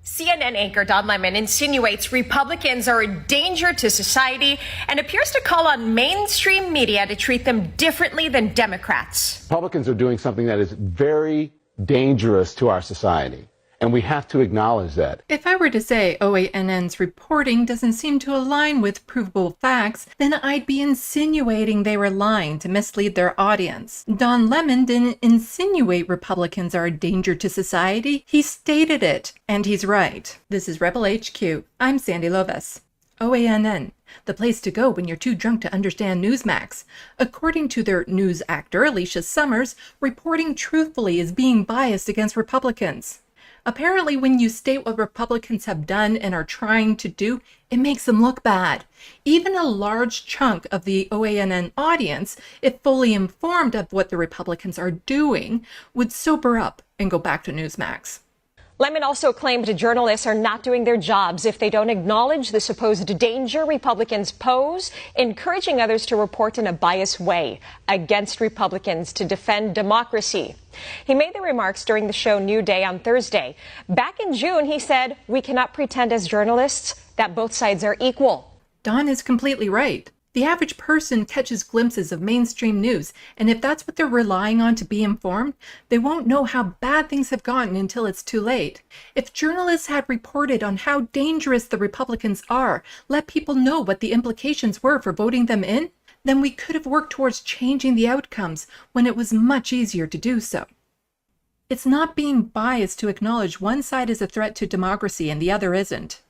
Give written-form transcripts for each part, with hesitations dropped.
CNN anchor Don Lemon insinuates Republicans are a danger to society and appears to call on mainstream media to treat them differently than Democrats. Republicans are doing something that is very dangerous to our society, and we have to acknowledge that. If I were to say OANN's reporting doesn't seem to align with provable facts, then I'd be insinuating they were lying to mislead their audience. Don Lemon didn't insinuate Republicans are a danger to society. He stated it, and he's right. This is Rebel HQ. I'm Sandee Lovas. OANN, the place to go when you're too drunk to understand Newsmax. According to their news actor, Alicia Summers, reporting truthfully is being biased against Republicans. Apparently, when you state what Republicans have done and are trying to do, it makes them look bad. Even a large chunk of the OANN audience, if fully informed of what the Republicans are doing, would sober up and go back to Newsmax. Lemon also claimed journalists are not doing their jobs if they don't acknowledge the supposed danger Republicans pose, encouraging others to report in a biased way against Republicans to defend democracy. He made the remarks during the show New Day on Thursday. Back in June, he said, "We cannot pretend as journalists that both sides are equal." Don is completely right. The average person catches glimpses of mainstream news, and if that's what they're relying on to be informed, they won't know how bad things have gotten until it's too late. If journalists had reported on how dangerous the Republicans are, let people know what the implications were for voting them in, then we could have worked towards changing the outcomes when it was much easier to do so. It's not being biased to acknowledge one side is a threat to democracy and the other isn't.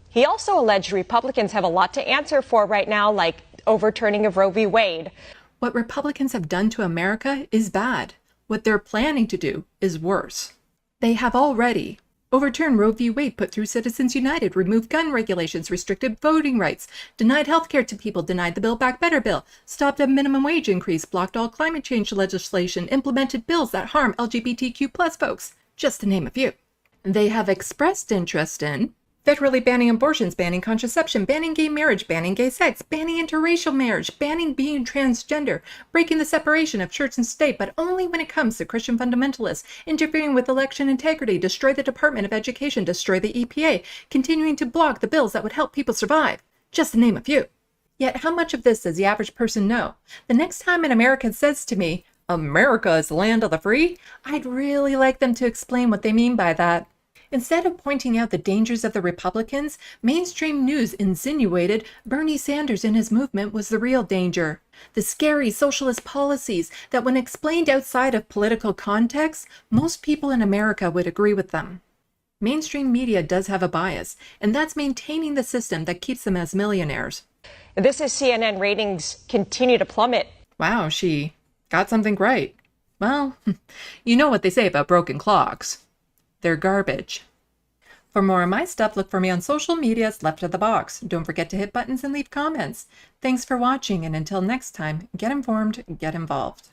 He also alleged Republicans have a lot to answer for right now, like overturning of Roe v. Wade. What Republicans have done to America is bad. What they're planning to do is worse. They have already overturned Roe v. Wade, put through Citizens United, removed gun regulations, restricted voting rights, denied health care to people, denied the Build Back Better bill, stopped a minimum wage increase, blocked all climate change legislation, implemented bills that harm LGBTQ+ folks, just to name a few. They have expressed interest in federally banning abortions, banning contraception, banning gay marriage, banning gay sex, banning interracial marriage, banning being transgender, breaking the separation of church and state, but only when it comes to Christian fundamentalists, interfering with election integrity, destroy the Department of Education, destroy the EPA, continuing to block the bills that would help people survive, just to name a few. Yet how much of this does the average person know? The next time an American says to me, "America is the land of the free," I'd really like them to explain what they mean by that. Instead of pointing out the dangers of the Republicans, mainstream news insinuated Bernie Sanders and his movement was the real danger. The scary socialist policies that, when explained outside of political context, most people in America would agree with them. Mainstream media does have a bias, and that's maintaining the system that keeps them as millionaires. This is CNN ratings continue to plummet. Wow, she got something right. Well, you know what they say about broken clocks. They're garbage. For more of my stuff, look for me on social medias left of the box. Don't forget to hit buttons and leave comments. Thanks for watching, and until next time, get informed, get involved.